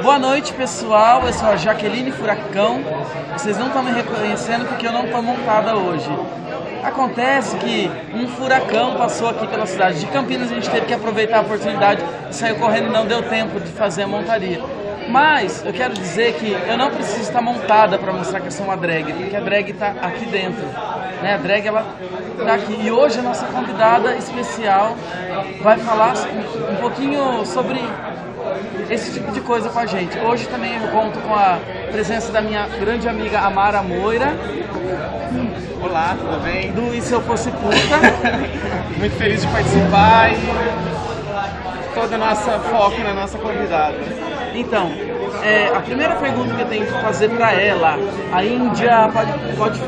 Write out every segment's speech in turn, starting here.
Boa noite, pessoal. Eu sou a Jaqueline Furacão. Vocês não estão me reconhecendo porque eu não estou montada hoje. Acontece que um furacão passou aqui pela cidade de Campinas. A gente teve que aproveitar a oportunidade e saiu correndo, não deu tempo de fazer a montaria. Mas eu quero dizer que eu não preciso estar montada para mostrar que eu sou uma drag, porque a drag está aqui dentro, né? A drag, ela está aqui. E hoje a nossa convidada especial vai falar um pouquinho sobre esse tipo de coisa com a gente. Hoje também eu conto com a presença da minha grande amiga Amara Moira. Olá, tudo bem? Do E Se Eu Fosse Puta. Muito feliz de participar e todo o nosso foco na nossa convidada. Então, a primeira pergunta que eu tenho que fazer para ela, a Índia pode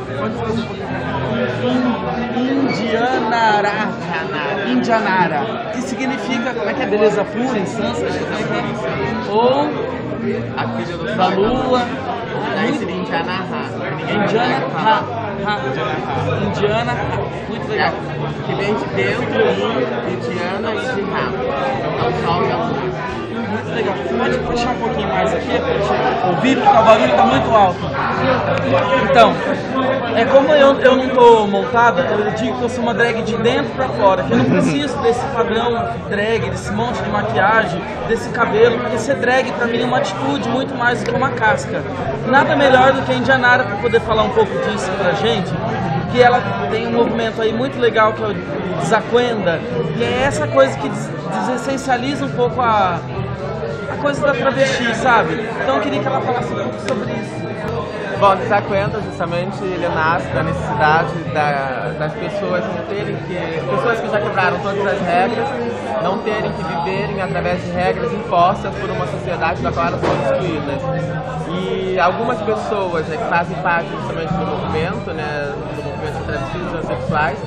Indianara, que significa, como é que é, beleza pura em sânscrito, ou A filha do da lua, Indiana, muito legal. que vem de dentro, Indiana e de Ra. Então, o sol e a lua. Muito legal. Pode puxar um pouquinho mais aqui para gente ouvir, porque o barulho está muito alto. Então, como eu não estou montada, eu digo que eu sou uma drag de dentro para fora, que eu não preciso desse padrão drag, desse monte de maquiagem, desse cabelo, porque ser drag para mim é uma atitude muito mais do que uma casca. Nada melhor do que a Indianara para poder falar um pouco disso pra gente, que ela tem um movimento aí muito legal que é o Desacuenda, e é essa coisa que desessencializa um pouco a coisa da travesti, sabe? Então eu queria que ela falasse um pouco sobre isso. Bom, Desacuenda, justamente, ele nasce da necessidade das pessoas não terem pessoas que já quebraram todas as regras, não terem que viverem através de regras impostas por uma sociedade da qual elas são excluídas. E algumas pessoas, né, que fazem parte justamente do movimento de travestis e transexuais,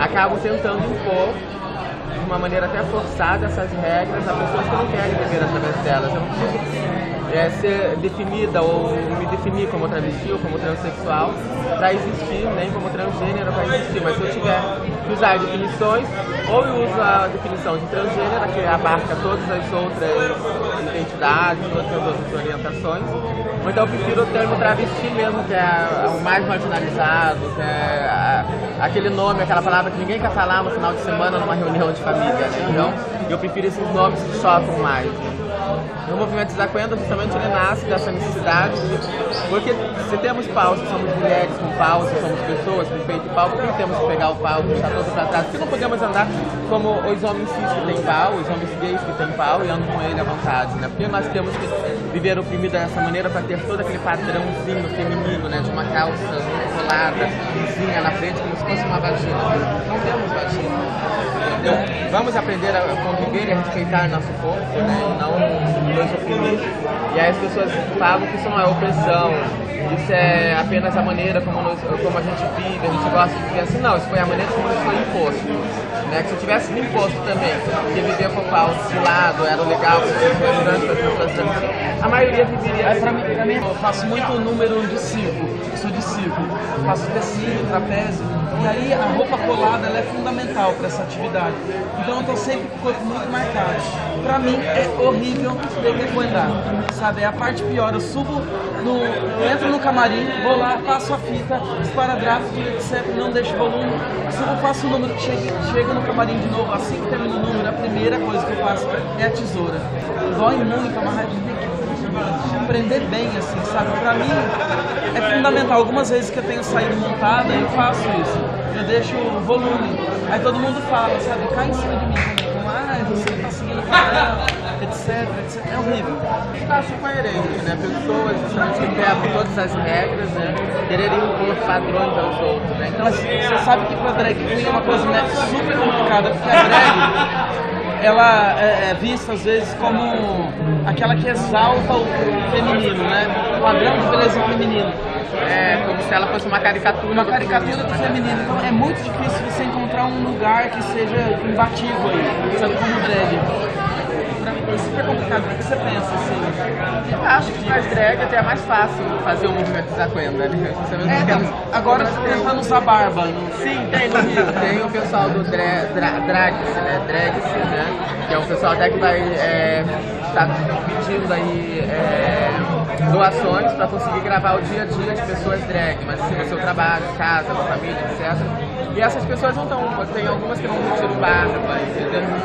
acabam tentando impor de uma maneira até forçada essas regras a pessoas que não querem viver através delas. Eu não preciso ser definida ou me definir como travesti ou como transexual para existir, nem como transgênero para existir, mas se eu tiver que usar definições, ou eu uso a definição de transgênero, que abarca todas as outras identidades, todas as outras orientações, ou então eu prefiro o termo travesti mesmo, que é o mais marginalizado, que é aquele nome, aquela palavra que ninguém quer falar no final de semana numa reunião de família, né? Então eu prefiro esses nomes que chocam mais. O movimento Desacuenda, justamente, ele nasce dessa necessidade porque se temos pau, se somos mulheres com pau, se somos pessoas com peito e pau, por que temos que pegar o pau, deixar todo para trás? Por que não podemos andar como os homens cis que têm pau, os homens gays que têm pau e andam com ele à vontade, né? Porque nós temos que viver oprimido dessa maneira para ter todo aquele padrãozinho feminino, né? De uma calça colada, lisinha na frente, como se fosse uma vagina. Não temos vagina. Então, vamos aprender a conviver e a respeitar nosso corpo, né? E não nos oprimir. E aí as pessoas falam que isso não é opressão, isso é apenas a maneira como a gente vive, a gente gosta de viver assim. Não, isso foi a maneira como isso foi imposto. Né? Que se tivesse imposto também, que viver com o pau de lado era o legal, porque foi grande para as pessoas, a maioria viveria. Pra mim, eu faço muito número de circo, eu sou de circo, faço tecido, trapézio, e aí a roupa colada ela é fundamental para essa atividade. Então eu estou sempre com o corpo muito marcado. Pra mim é horrível ter que aguentar, sabe? É a parte pior. Eu entro no camarim, vou lá, passo a fita, esparadrapo, etc, não deixo volume, subo, faço o número, chego no camarim de novo, assim que termino o número, a primeira coisa que eu faço é a tesoura. Dói muito, mas a gente tem que aprender bem, assim, sabe? Pra mim é fundamental. Algumas vezes que eu tenho saído montada, eu faço isso. Eu deixo o volume. Aí todo mundo fala, sabe? Cai em cima de mim também. Como, você tá seguindo o padrão, etc. É horrível. Acho coerente, né? Pessoas justamente que quebram todas as regras, né? Quererem impor padrões aos outros, né? Então, mas você sabe que pra drag queen é uma coisa, né, super complicada, porque a drag ela é vista às vezes como aquela que exalta o feminino, né? O padrão de beleza feminino. É como se ela fosse uma caricatura. Uma caricatura do feminino. Então é muito difícil você encontrar um lugar que seja imbatível aí, sabe, como drag. É super complicado. O que você pensa, assim? Eu acho que mais drag até é mais fácil fazer o movimento Desacuenda, né? Agora você tá tentando usar barba. Sim, tem no Rio. Tem o pessoal do Dragice, né? Que é um pessoal até que vai está pedindo aí doações para conseguir gravar o dia a dia de pessoas drag, mas assim, no seu trabalho, casa, na família, etc. E essas pessoas não estão, tem algumas que não tiram barba,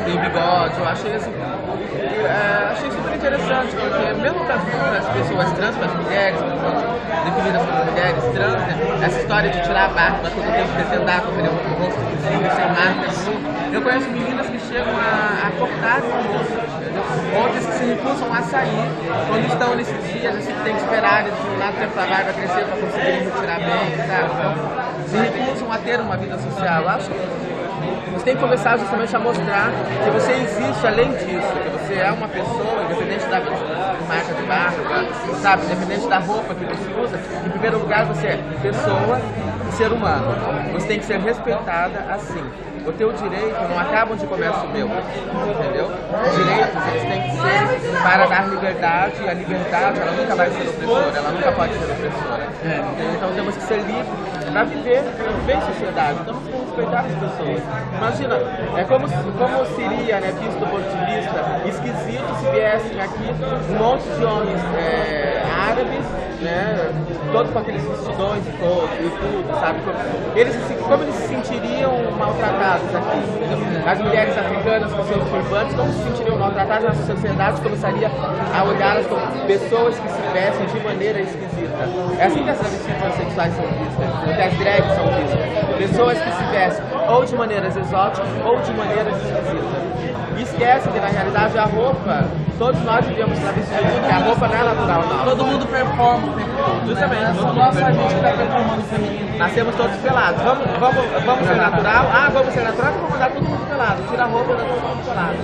tem bigode, eu achei assim, achei super interessante, porque mesmo para as pessoas trans, para as mulheres, definidas como mulheres trans, né, essa história de tirar a barba, todo tempo tentar com o rosto visível, sem marcas, eu conheço meninas que chegam a cortar o rosto, entendeu? Outras que se recusam a sair, quando estão nesses dias, assim, que tem que esperar determinado tempo para a barba crescer para conseguirem retirar bem, sabe? Então, se recusam a ter uma vida social. Eu acho que você tem que começar justamente a mostrar que você existe além disso, que você é uma pessoa, independente da marca de barba, sabe? Independente da roupa que você usa, em primeiro lugar você é pessoa e ser humano. Você tem que ser respeitada assim. O teu direito não acaba onde começa o meu, entendeu? Direitos, eles têm que ser para dar liberdade, e a liberdade, ela nunca vai ser opressora, ela nunca pode ser opressora. Então temos que ser livres para viver em sociedade, então temos que respeitar as pessoas. Imagina, é como seria, né, visto do ponto de vista esquisito se viessem aqui um monte de homens árabes, né, todos com aqueles vestidões e tudo, sabe? Como eles se sentiriam maltratados aqui? As mulheres africanas com seus turbantes, como se sentiriam maltratadas? A sociedade começaria a olhá-las como pessoas que se vestem de maneira esquisita. É assim que as travestis transexuais são vistas, que as drags são vistas. Pessoas que se vestem ou de maneiras exóticas ou de maneiras esquisitas. E esquece que na realidade a roupa, todos nós vivemos travestidos, porque a roupa não é natural, não. Todo mundo performa o tempo todo. Justamente, Só nossa a gente que está performando o feminino. Nascemos todos pelados. Vamos ser natural? Ah, vamos ser natural, vamos mandar todo mundo pelado. Tira a roupa e dá todo mundo pelado.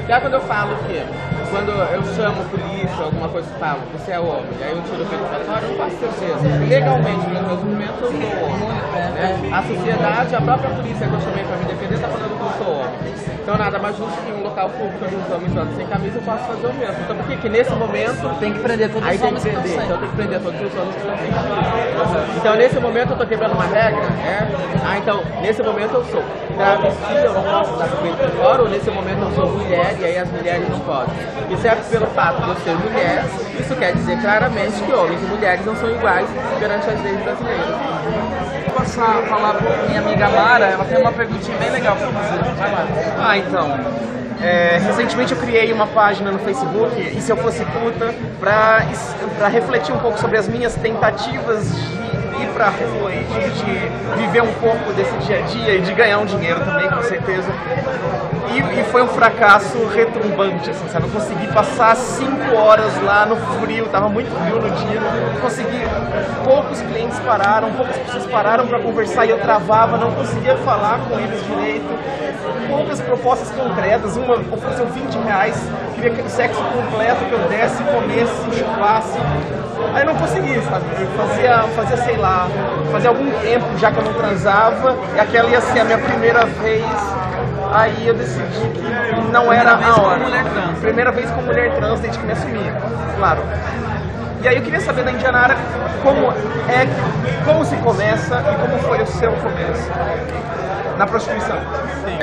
Que é quando eu falo que, quando eu chamo polícia, alguma coisa que falo, você é homem, aí eu tiro o peito pra fora, eu não faço certeza. Legalmente, nos meus documentos, eu sou homem. Né? A sociedade, a própria polícia que eu chamei pra me defender, tá falando que eu sou homem. Então nada mais justo que em um local público onde os homens andam sem camisa, eu posso fazer o mesmo. Então por que nesse momento... Tem que prender todos os homens que estão sem. Então tem que prender todos os homens que estão sem camisa. Então nesse momento eu tô quebrando uma regra, né? Então nesse momento eu sou travesti, eu não posso dar o peito pra fora, ou nesse momento eu sou mulher e aí as mulheres não podem. E certo pelo fato de eu ser mulher, isso quer dizer claramente que homens e mulheres não são iguais perante as leis brasileiras. Vou passar a palavra para minha amiga Mara, ela tem uma perguntinha bem legal para fazer. Vai lá. Então, recentemente eu criei uma página no Facebook, E Se Eu Fosse Puta, para refletir um pouco sobre as minhas tentativas de ir pra rua e de viver um pouco desse dia a dia e de ganhar um dinheiro também, com certeza. E foi um fracasso retumbante, assim, sabe? Eu consegui passar 5 horas lá no frio, tava muito frio no dia, consegui, poucos clientes pararam, poucas pessoas pararam para conversar e eu travava, não conseguia falar com eles direito, poucas propostas concretas, uma ofereceu R$20, queria aquele sexo completo que eu desse, comesse, chupasse, aí eu não consegui, sabe? Eu fazia, sei lá, fazia algum tempo já que eu não transava, e aquela ia ser a minha primeira vez. Aí eu decidi que não era a hora. Primeira vez com mulher trans desde que me assumi, claro. E aí eu queria saber da Indianara como se começa e como foi o seu começo na prostituição. Sim,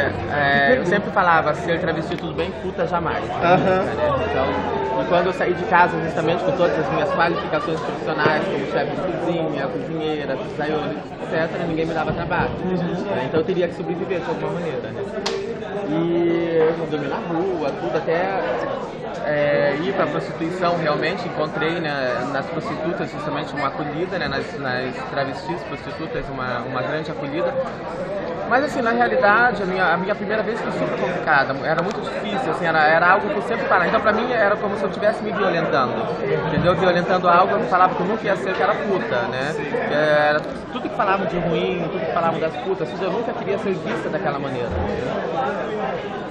eu sempre falava, ser travesti tudo bem, puta jamais. Então, quando eu saí de casa justamente com todas as minhas qualificações profissionais, como chefe de cozinha, cozinheira, pizzaioli, etc., ninguém me dava trabalho. Então eu teria que sobreviver de alguma maneira. Né? E eu dormi na rua, tudo, até ir para a prostituição realmente. Encontrei, né, nas prostitutas justamente uma acolhida, né, nas travestis prostitutas uma grande acolhida. Mas assim, na realidade, a minha primeira vez foi super complicada, era muito difícil, assim, era algo que eu sempre falava. Então pra mim era como se eu estivesse me violentando, entendeu? Violentando algo, eu falava que eu nunca ia ser, que era puta, né? Era tudo que falavam de ruim, tudo que falavam das putas, eu nunca queria ser vista daquela maneira.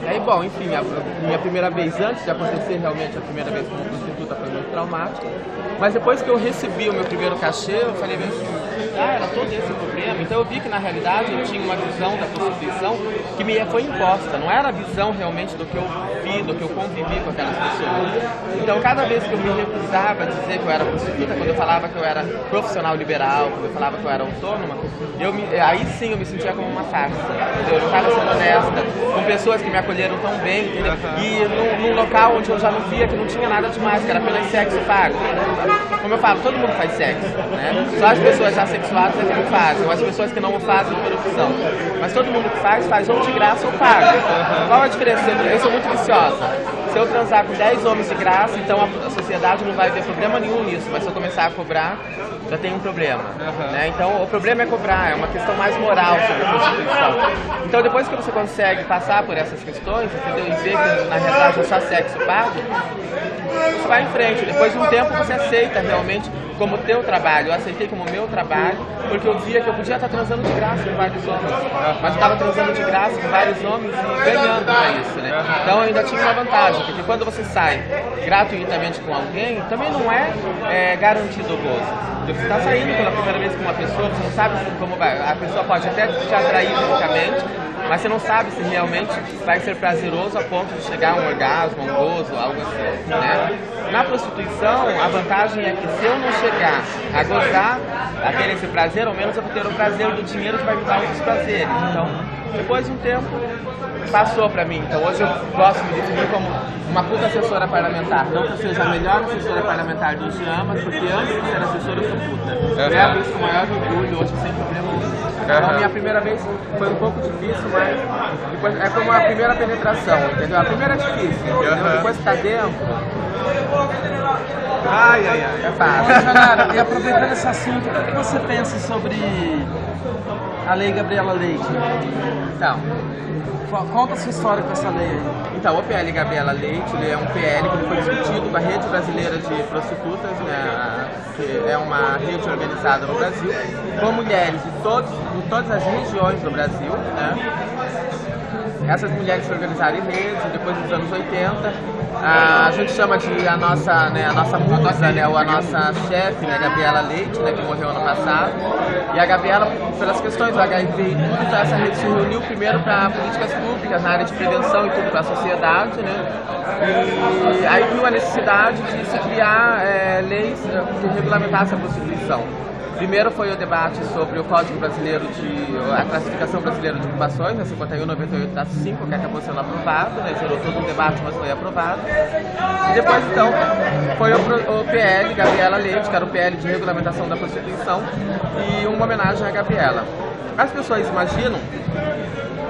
E aí, bom, enfim, a minha primeira vez, antes de acontecer realmente a primeira vez como prostituta, foi muito traumática. Mas depois que eu recebi o meu primeiro cachê, eu falei bem assim, era todo esse problema. Então eu vi que na realidade eu tinha uma visão da prostituição que me foi imposta, não era a visão realmente do que eu vivido, que eu convivi com aquelas pessoas. Então, cada vez que eu me recusava a dizer que eu era prostituta, quando eu falava que eu era profissional liberal, quando eu falava que eu era autônoma, aí sim eu me sentia como uma farsa. Eu não estava sendo honesta com pessoas que me acolheram tão bem, entendeu? E num local onde eu já não via que não tinha nada demais, que era apenas sexo pago. Como eu falo, todo mundo faz sexo, né? Só as pessoas assexuadas é que não fazem, ou as pessoas que não o fazem por opção. Mas todo mundo que faz ou de graça ou paga. Qual a diferença? Eu sou muito viciosa. Se eu transar com 10 homens de graça, então a sociedade não vai ver problema nenhum nisso, mas se eu começar a cobrar, já tem um problema. Né? Então o problema é cobrar, é uma questão mais moral sobre a prostituição. Então depois que você consegue passar por essas questões, entendeu? E ver que na realidade é só sexo pago, você vai em frente. Depois de um tempo você aceita realmente como teu trabalho. Eu aceitei como meu trabalho, porque eu via que eu podia estar transando de graça com vários homens, mas eu estava transando de graça com vários homens e ganhando pra isso, né? Então eu ainda tinha uma vantagem, porque quando você sai gratuitamente com alguém, também não é garantido o gozo. Você está saindo pela primeira vez com uma pessoa, você não sabe como vai. A pessoa pode até te atrair fisicamente, mas você não sabe se realmente vai ser prazeroso a ponto de chegar a um orgasmo, um gozo, algo assim, né? Na prostituição, a vantagem é que se eu não chegar a gozar, a ter esse prazer, ao menos eu vou ter o prazer do dinheiro que vai me dar outros prazeres. Então, depois de um tempo, passou pra mim. Então hoje eu gosto de me definir como uma puta assessora parlamentar. Não que eu seja a melhor assessora parlamentar do Jean, mas porque antes de ser assessora eu sou puta. Levo isso com o maior orgulho, hoje sem problema nenhum. Então a minha primeira vez foi um pouco difícil, mas depois é como a primeira penetração, entendeu? A primeira é difícil, depois que tá dentro... É fácil. Janara, e aproveitando esse assunto, o que você pensa sobre a Lei Gabriela Leite? Então, conta a sua história com essa lei aí. Então, o PL Gabriela Leite, ele é um PL que foi discutido com a Rede Brasileira de Prostitutas, né, que é uma rede organizada no Brasil, com mulheres de todas as regiões do Brasil, né? Essas mulheres se organizaram em redes, depois dos anos 80. A gente chama de a nossa musa, né, ou a nossa chefe, né, Gabriela Leite, né, que morreu ano passado. E a Gabriela, pelas questões do HIV e tudo, então essa rede se reuniu primeiro para políticas públicas na área de prevenção e tudo para a sociedade, né? E aí viu a necessidade de se criar leis que regulamentassem a prostituição. Primeiro foi o debate sobre o Código Brasileiro a classificação brasileira de ocupações, né, 5198-5, que acabou sendo aprovado, né, gerou todo um debate, mas foi aprovado. E depois, então, foi o PL Gabriela Leite, que era o PL de regulamentação da prostituição, e uma homenagem à Gabriela. As pessoas imaginam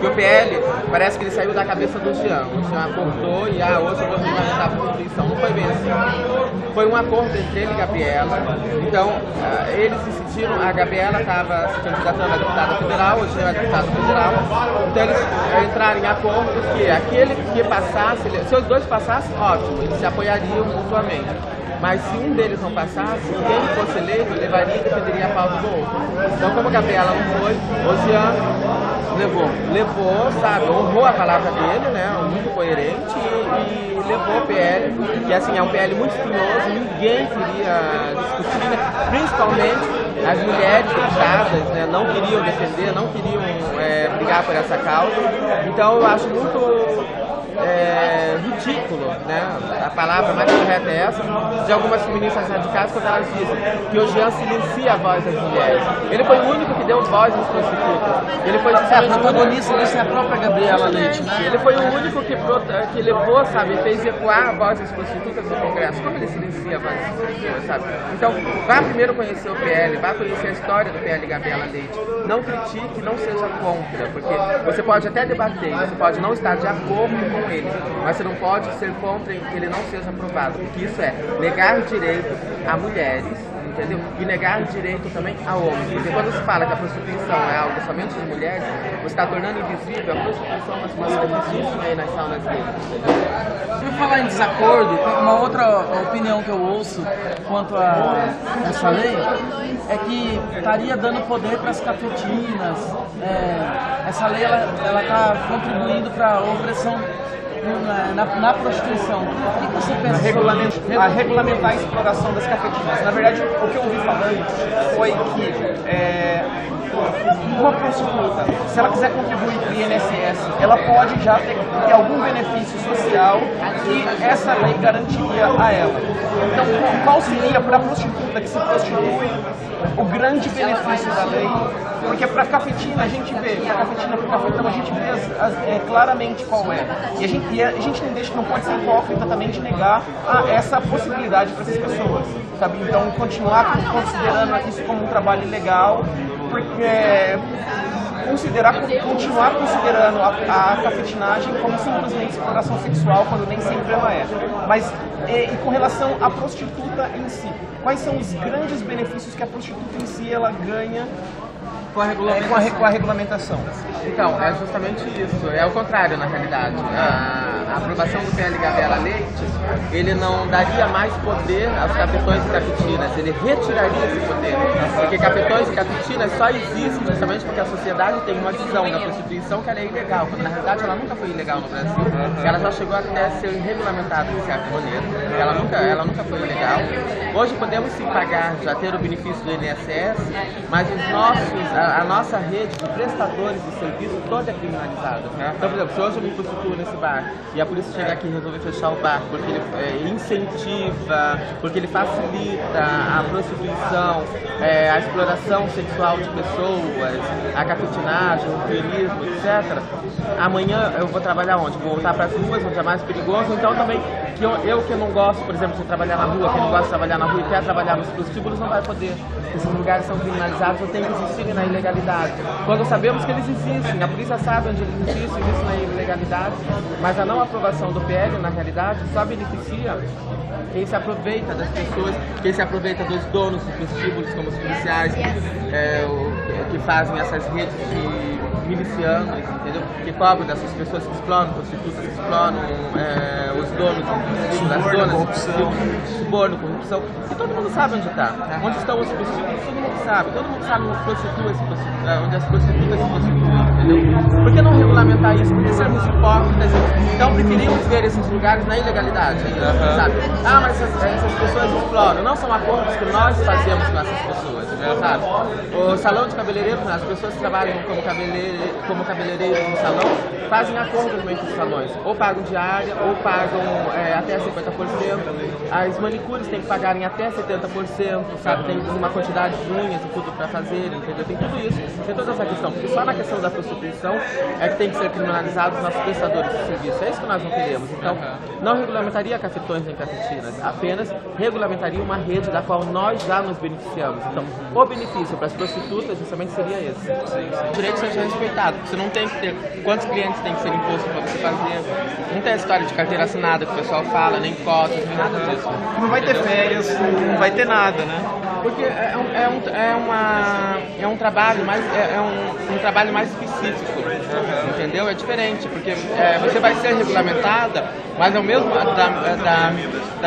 que o PL parece que ele saiu da cabeça do Jean. O Jean acordou e hoje eu vou regulamentar a prostituição. Não foi bem assim. Foi um acordo entre ele e a Gabriela. Então, eles decidiram, a Gabriela estava se candidatando a deputada federal, o Jean é deputado federal. Então, eles entraram em acordo que aquele que passasse, se os dois passassem, ótimo, eles se apoiariam mutuamente. Mas se um deles não passasse, quem fosse eleito levaria e defenderia a pauta do outro. Então, como a Gabriela não foi, o Jean levou, sabe, honrou a palavra dele, né, muito coerente, e levou o PL, que assim é um PL muito espinhoso, ninguém queria discutir, né, principalmente as mulheres deputadas, né, não queriam defender, não queriam brigar por essa causa. Então eu acho muito ridículo, né? A palavra mais correta é essa, de algumas feministas radicais quando elas dizem que o Jean silencia a voz das mulheres. Ele foi o único que deu voz às prostitutas. Ele foi o protagonista disso é a própria Gabriela Leite, né? Ele foi o único que levou, sabe, fez ecoar a voz das prostitutas no Congresso. Como ele silencia a voz das pessoas, sabe? Então, vá primeiro conhecer o PL, vá conhecer a história do PL Gabriela Leite. Não critique, não seja contra, porque você pode até debater, você pode não estar de acordo com ele, mas você não pode ser contra que ele não seja aprovado, porque isso é negar direito a mulheres, entendeu? E negar direito também a homens, porque quando se fala que a prostituição é algo somente de mulheres, você está tornando invisível a prostituição masculina que existe aí nas saunas gays, entendeu? Por falar em desacordo, uma outra opinião que eu ouço quanto a essa lei é que estaria dando poder para as cafetinas. Essa lei ela está contribuindo para a opressão na prostituição. O que você pensa sobre a regulamentar a exploração das cafetinas? Na verdade, o que eu ouvi falando foi que uma prostituta, se ela quiser contribuir para o INSS, ela pode já ter algum benefício social que essa lei garantiria a ela. Então, qual seria para a prostituta que se prostitui o grande benefício da lei? Porque para a cafetina a gente vê, para a cafetina, para o cafetão, a gente vê claramente qual é. E a gente não pode ser hipócrita também de negar essa possibilidade para essas pessoas, sabe? Então, continuar considerando isso como um trabalho legal, porque continuar considerando a cafetinagem como simplesmente exploração sexual, quando nem sempre ela é. Mas, e com relação à prostituta em si, quais são os grandes benefícios que a prostituta em si ela ganha com a regulamentação? Então, é justamente isso. É o contrário, na realidade. A aprovação do PL Gabriela Leite, ele não daria mais poder aos cafetões e cafetinas, ele retiraria esse poder. Porque cafetões e cafetinas só existem justamente porque a sociedade tem uma visão da prostituição que ela é ilegal, quando na realidade ela nunca foi ilegal no Brasil. Ela já chegou até a ser regulamentada de certa maneira. Ela nunca foi ilegal. Hoje podemos sim pagar, já ter o benefício do INSS, mas a nossa rede de prestadores de serviço toda é criminalizada. Então, por exemplo, se hoje eu me prostituo nesse bar e a polícia chegar aqui e resolver fechar o bar porque ele incentiva, porque ele facilita a prostituição, a exploração sexual de pessoas, a cafetinagem, o turismo, etc. Amanhã eu vou trabalhar onde? Vou voltar para as ruas, onde é mais perigoso. Então também, eu que não gosto, por exemplo, de trabalhar na rua, quem não gosta de trabalhar na rua e quer trabalhar nos prostíbulos, não vai poder. Esses lugares são criminalizados ou têm que existir na ilegalidade. Quando sabemos que eles existem, a polícia sabe onde eles existem na ilegalidade, mas a não aprovação do PL, na realidade, só beneficia quem se aproveita das pessoas, quem se aproveita dos donos dos prostíbulos, como os policiais, que fazem essas redes de milicianos, entendeu? Que cobram dessas pessoas que exploram, prostitutas que exploram, os donos dos prostíbulos, as donas, suborno, corrupção, e todo mundo sabe onde está. Onde estão os prostíbulos, todo mundo sabe onde as prostitutas se prostituem, entendeu? Por que não regulamentar isso? Por que sermos hipócritas? Então preferimos ver esses lugares na ilegalidade, sabe? Mas essas pessoas exploram, não são acordos que nós fazemos com essas pessoas, sabe? O salão de cabeleireiro, as pessoas que trabalham como cabeleireiros no salão, fazem acordos entre os salões, ou pagam diária, ou pagam até 50%, as manicures têm que pagarem até 70%, sabe? Tem uma quantidade de unhas e tudo para fazer, entendeu? Tem tudo isso, tem toda essa questão, porque só na questão da prostituição é que tem que ser criminalizados os nossos prestadores de serviço, é isso que nós não queremos. Então, não regulamentaria cafetões nem cafetinas, apenas regulamentaria uma rede da qual nós já nos beneficiamos. Então, o benefício para as prostitutas justamente seria esse. O direito seja respeitado, você não tem que ter quantos clientes tem que ser imposto para você fazer, não tem a história de carteira assinada que o pessoal fala, nem cotas, nem nada disso. Não vai ter férias, não vai ter nada, né? Porque é um trabalho mais específico, entendeu? É diferente, porque você vai ser regulamentada, mas da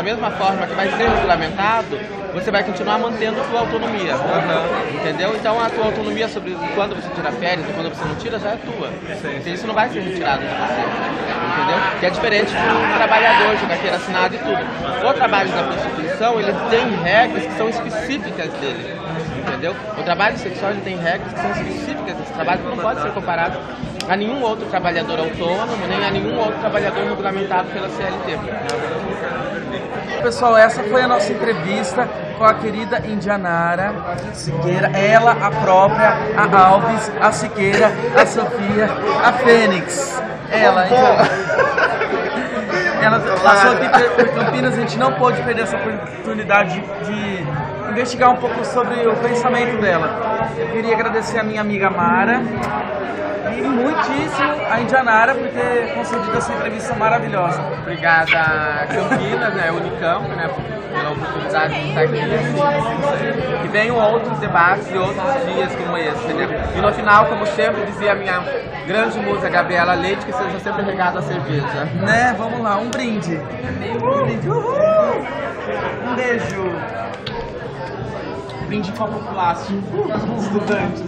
mesma forma que vai ser regulamentado, você vai continuar mantendo a sua autonomia, entendeu? Então a tua autonomia sobre quando você tira férias e quando você não tira já é tua. Então, isso não vai ser retirado de você, entendeu? Que é diferente do trabalhador de carteira assinada e tudo. O trabalho da prostituição, ele tem regras que são específicas dele, entendeu? O trabalho sexual, ele tem regras que são específicas desse trabalho, que não pode ser comparado a nenhum outro trabalhador autônomo, nem a nenhum outro trabalhador regulamentado pela CLT. Pessoal, essa foi a nossa entrevista com a querida Indianara Siqueira, ela, a própria, a Alves, a Siqueira, a Sofia, a Fênix. Ela passou aqui por Campinas, a gente não pôde perder essa oportunidade de investigar um pouco sobre o pensamento dela. Eu queria agradecer a minha amiga Mara e muitíssimo a Indianara por ter concedido essa entrevista maravilhosa. Obrigada a Campinas, Unicamp, pela oportunidade de estar aqui. E venham outros debates e outros dias como esse, entendeu? E no final, como sempre dizia a minha grande musa Gabriela Leite, que seja sempre regado a cerveja. Né? Vamos lá, um brinde. Um brinde. Uhul! Um beijo. Brinde copo plástico, estudantes.